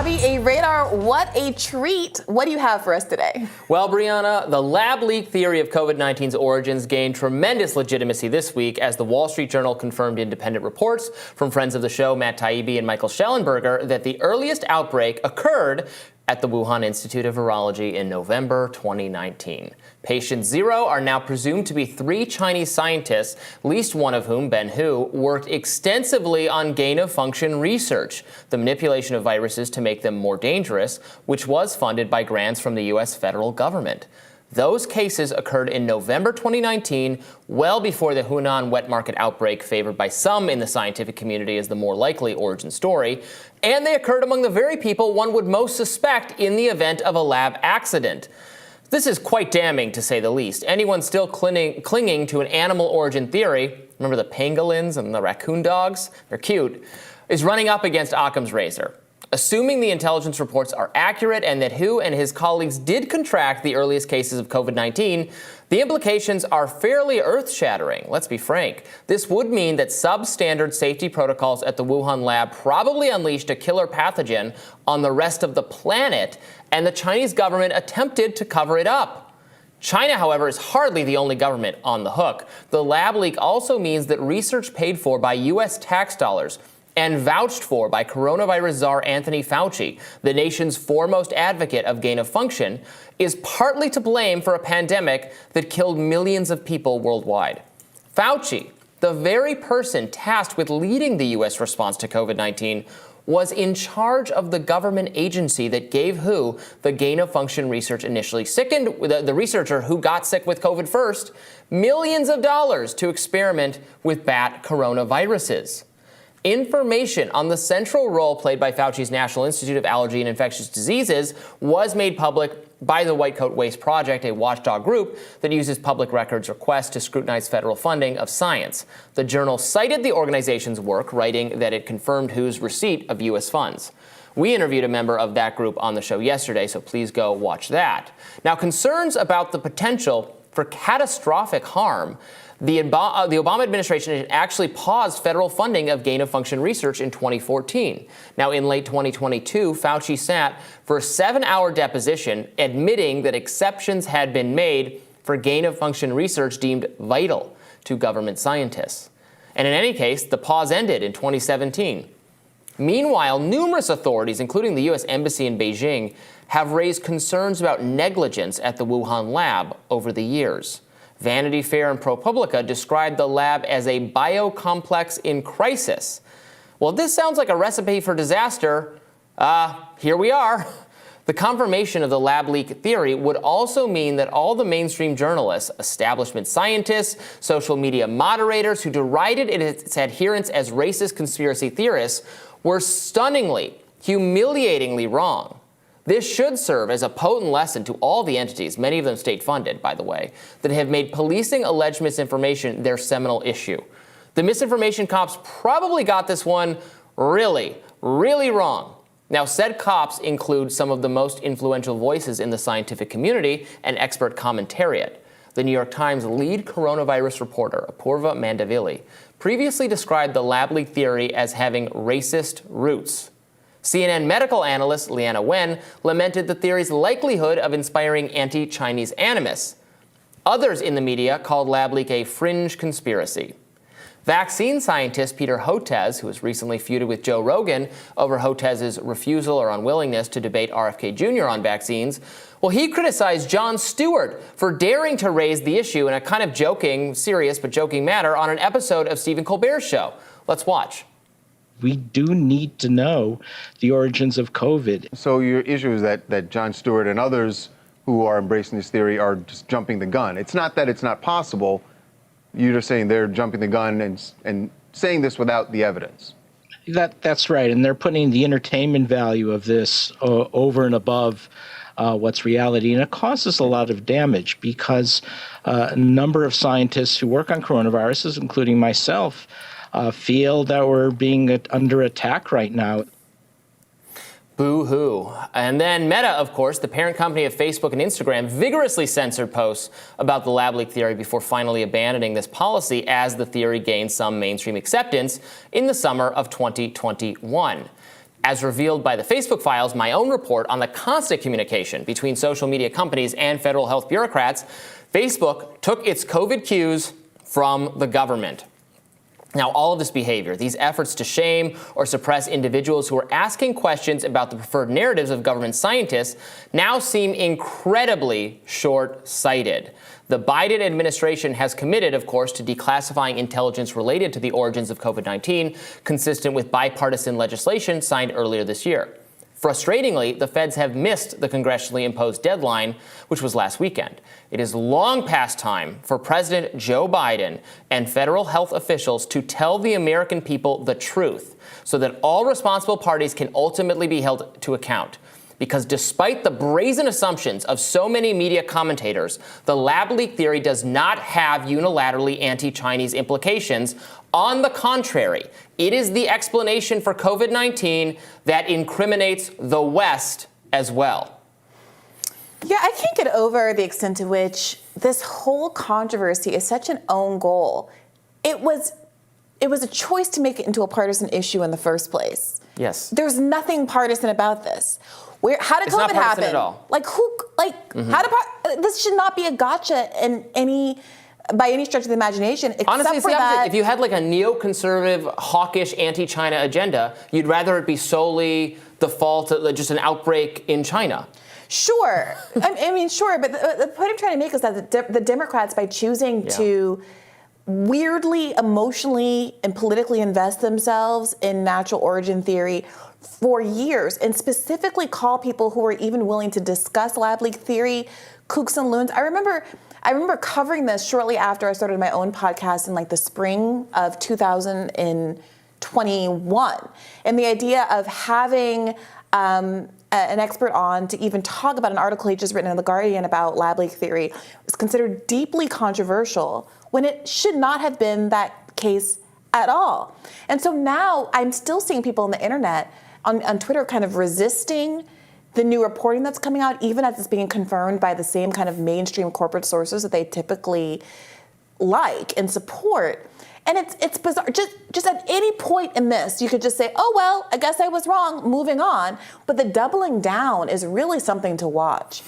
Robby, a radar, what a treat. What do you have for us today? Well, Brianna, the lab leak theory of COVID-19's origins gained tremendous legitimacy this week as the Wall Street Journal confirmed independent reports from friends of the show, Matt Taibbi and Michael Schellenberger, that the earliest outbreak occurred at the Wuhan Institute of Virology in November 2019. Patient zero are now presumed to be 3 Chinese scientists, least one of whom, Ben Hu, worked extensively on gain-of-function research, the manipulation of viruses to make them more dangerous, which was funded by grants from the U.S. federal government. Those cases occurred in November 2019, well before the Hunan wet market outbreak favored by some in the scientific community as the more likely origin story, and they occurred among the very people one would most suspect in the event of a lab accident. This is quite damning, to say the least. Anyone still clinging to an animal origin theory, remember the pangolins and the raccoon dogs? They're cute, is running up against Occam's razor. Assuming the intelligence reports are accurate and that Hu and his colleagues did contract the earliest cases of COVID-19, the implications are fairly earth-shattering. Let's be frank. This would mean that substandard safety protocols at the Wuhan lab probably unleashed a killer pathogen on the rest of the planet, and the Chinese government attempted to cover it up. China, however, is hardly the only government on the hook. The lab leak also means that research paid for by U.S. tax dollars and vouched for by coronavirus czar Anthony Fauci, the nation's foremost advocate of gain-of-function, is partly to blame for a pandemic that killed millions of people worldwide. Fauci, the very person tasked with leading the U.S. response to COVID-19, was in charge of the government agency that gave Hu the gain-of-function research initially sickened, the researcher who got sick with COVID first, millions of dollars to experiment with bat coronaviruses. Information on the central role played by Fauci's National Institute of Allergy and Infectious Diseases was made public by the White Coat Waste Project, a watchdog group that uses public records requests to scrutinize federal funding of science. The journal cited the organization's work, writing that it confirmed Hu's receipt of U.S. funds. We interviewed a member of that group on the show yesterday, so please go watch that. Now, concerns about the potential for catastrophic harm. The Obama administration had actually paused federal funding of gain-of-function research in 2014. Now, in late 2022, Fauci sat for a 7-hour deposition admitting that exceptions had been made for gain-of-function research deemed vital to government scientists. And in any case, the pause ended in 2017. Meanwhile, numerous authorities, including the U.S. Embassy in Beijing, have raised concerns about negligence at the Wuhan lab over the years. Vanity Fair and ProPublica described the lab as a biocomplex in crisis. Well, this sounds like a recipe for disaster. Here we are. The confirmation of the lab leak theory would also mean that all the mainstream journalists, establishment scientists, social media moderators who derided its adherents as racist conspiracy theorists were stunningly, humiliatingly wrong. This should serve as a potent lesson to all the entities, many of them state-funded, by the way, that have made policing alleged misinformation their seminal issue. The misinformation cops probably got this one really, really wrong. Now, said cops include some of the most influential voices in the scientific community and expert commentariat. The New York Times lead coronavirus reporter, Apurva Mandavili, previously described the lab leak theory as having racist roots. CNN medical analyst Leanna Wen lamented the theory's likelihood of inspiring anti-Chinese animus. Others in the media called lab leak a fringe conspiracy. Vaccine scientist Peter Hotez, who has recently feuded with Joe Rogan over Hotez's refusal or unwillingness to debate RFK Jr. on vaccines, well, he criticized Jon Stewart for daring to raise the issue in a kind of joking, serious but joking manner on an episode of Stephen Colbert's show. Let's watch. We do need to know the origins of COVID. So your issue is that Jon Stewart and others who are embracing this theory are just jumping the gun. It's not that it's not possible. You're just saying they're jumping the gun and saying this without the evidence. That's right. And they're putting the entertainment value of this over and above what's reality. And it causes a lot of damage because a number of scientists who work on coronaviruses, including myself, feel that we're being under attack right now. Boo-hoo. And then Meta, of course, the parent company of Facebook and Instagram, vigorously censored posts about the lab leak theory before finally abandoning this policy as the theory gained some mainstream acceptance in the summer of 2021. as revealed by the Facebook Files, my own report on the constant communication between social media companies and federal health bureaucrats, Facebook took its COVID cues from the government. Now, all of this behavior, these efforts to shame or suppress individuals who are asking questions about the preferred narratives of government scientists now seem incredibly short-sighted. The Biden administration has committed, of course, to declassifying intelligence related to the origins of COVID-19, consistent with bipartisan legislation signed earlier this year. Frustratingly, the feds have missed the congressionally imposed deadline, which was last weekend. It is long past time for President Joe Biden and federal health officials to tell the American people the truth so that all responsible parties can ultimately be held to account. Because despite the brazen assumptions of so many media commentators, the lab leak theory does not have unilaterally anti-Chinese implications. On the contrary, it is the explanation for COVID-19 that incriminates the West as well. Yeah, I can't get over the extent to which this whole controversy is such an own goal. It was a choice to make it into a partisan issue in the first place. Yes. There's nothing partisan about this. How did It's not COVID partisan happen? at all. This should not be a gotcha by any stretch of the imagination, except Honestly, it's for the opposite. that. If you had like a neoconservative, hawkish, anti-China agenda, you'd rather it be solely the fault of just an outbreak in China. Sure. I mean, sure. But the point I'm trying to make is that the Democrats, by choosing to weirdly, emotionally, and politically invest themselves in natural origin theory for years, and specifically call people who are even willing to discuss lab leak theory kooks and loons. I remember covering this shortly after I started my own podcast in like the spring of 2021, and the idea of having an expert on to even talk about an article he just written in The Guardian about lab leak theory was considered deeply controversial when it should not have been that case at all. And so now I'm still seeing people on the internet, on Twitter, kind of resisting the new reporting that's coming out, even as it's being confirmed by the same kind of mainstream corporate sources that they typically like and support. And it's bizarre. Just at any point in this, you could just say, oh, well, I guess I was wrong, moving on. But the doubling down is really something to watch.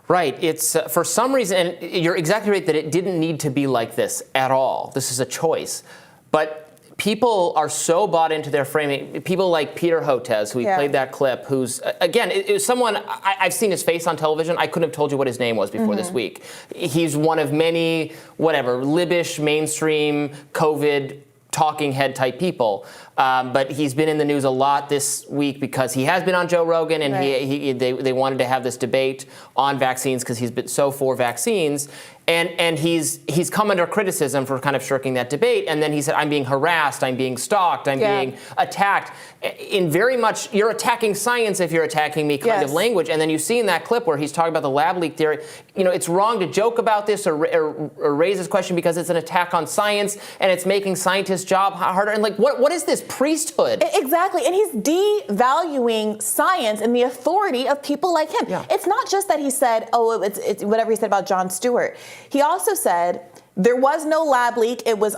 Right. It's for some reason, and you're exactly right that it didn't need to be like this at all. This is a choice. But people are so bought into their framing. People like Peter Hotez, who we played that clip, who's, again, it was someone, I've seen his face on television. I couldn't have told you what his name was before this week. He's one of many, libbish, mainstream, COVID talking head type people. But he's been in the news a lot this week because he has been on Joe Rogan, and they wanted to have this debate on vaccines because he's been so for vaccines. And he's come under criticism for kind of shirking that debate. And then he said, I'm being harassed, I'm being stalked, I'm being attacked. In very much, you're attacking science if you're attacking me kind of language. And then you see in that clip where he's talking about the lab leak theory, it's wrong to joke about this or raise this question because it's an attack on science and it's making scientists' job harder. And what is this priesthood? Exactly. And he's devaluing science and the authority of people like him. Yeah. It's not just that he said, it's whatever he said about Jon Stewart. He also said there was no lab leak. It was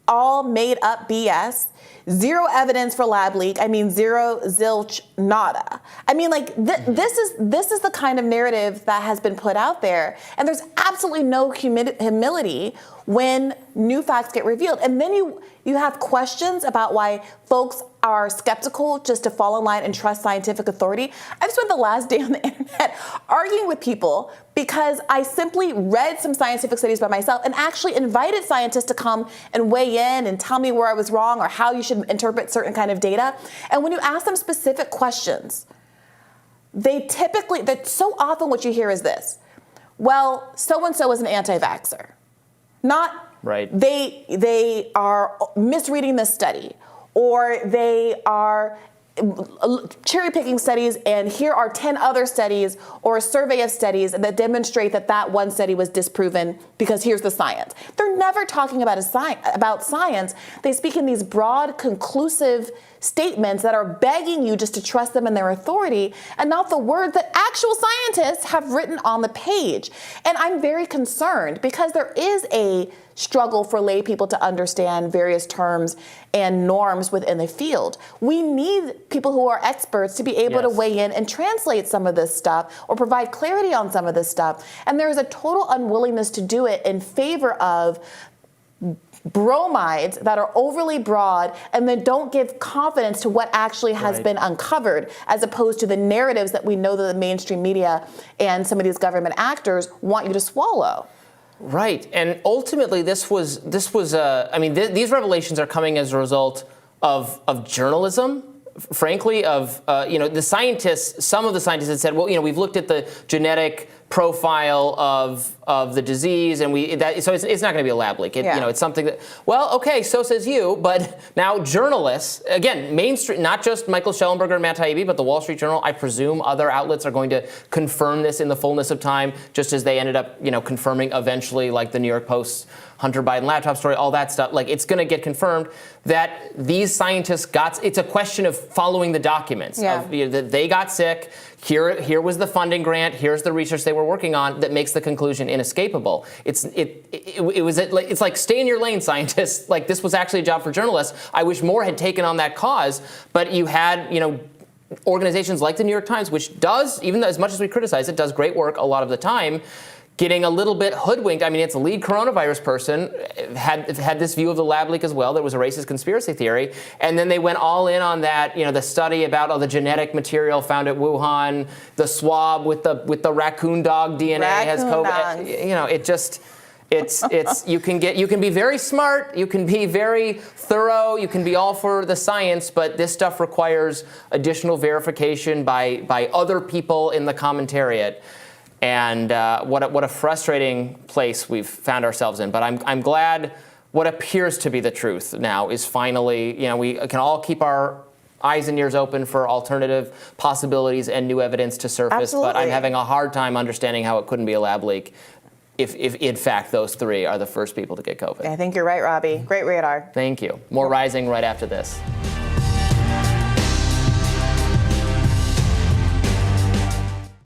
all made up BS. Zero evidence for lab leak. I mean, zero, zilch, nada. I mean, this is the kind of narrative that has been put out there, and there's absolutely no humility when new facts get revealed. And then you have questions about why folks are skeptical just to fall in line and trust scientific authority. I've spent the last day on the internet arguing with people because I simply read some scientific studies by myself and actually invited scientists to come and weigh in and tell me where I was wrong or how you should interpret certain kind of data. And when you ask them specific questions, that so often what you hear is this: well, so-and-so is an anti-vaxxer. Not right. They are misreading this study, or they are cherry-picking studies, and here are 10 other studies or a survey of studies that demonstrate that one study was disproven because here's the science. They're never talking about science. They speak in these broad, conclusive statements that are begging you just to trust them and their authority, and not the words that actual scientists have written on the page. And I'm very concerned because there is a struggle for lay people to understand various terms and norms within the field. We need people who are experts to be able to weigh in and translate some of this stuff or provide clarity on some of this stuff. And there is a total unwillingness to do it in favor of bromides that are overly broad and then don't give confidence to what actually has been uncovered, as opposed to the narratives that we know that the mainstream media and some of these government actors want you to swallow. Right, and ultimately, these revelations are coming as a result of journalism. Frankly, of the scientists. Some of the scientists had said, well, we've looked at the genetic profile of the disease, and so it's not going to be a lab leak. It's something that, well, okay, so says you, but now journalists, again, mainstream, not just Michael Schellenberger and Matt Taibbi, but the Wall Street Journal, I presume other outlets are going to confirm this in the fullness of time, just as they ended up, confirming eventually, like the New York Post's Hunter Biden laptop story, all that stuff. Like, it's going to get confirmed that these scientists it's a question of following the documents. That they got sick. Here was the funding grant. Here's the research they were working on that makes the conclusion inescapable. It's like, stay in your lane, scientists. Like, this was actually a job for journalists. I wish more had taken on that cause, but you had, organizations like the New York Times, which does, even though as much as we criticize it, does great work a lot of the time, getting a little bit hoodwinked. I mean, its lead coronavirus person had this view of the lab leak as well. There was a racist conspiracy theory. And then they went all in on that, the study about all the genetic material found at Wuhan, the swab with the raccoon dog DNA has COVID. You can be very smart, you can be very thorough, you can be all for the science, but this stuff requires additional verification by other people in the commentariat. And what a frustrating place we've found ourselves in. But I'm glad what appears to be the truth now is finally, we can all keep our eyes and ears open for alternative possibilities and new evidence to surface. Absolutely. But I'm having a hard time understanding how it couldn't be a lab leak if in fact those three are the first people to get COVID. I think you're right, Robby. Great radar. Thank you. More Rising right after this.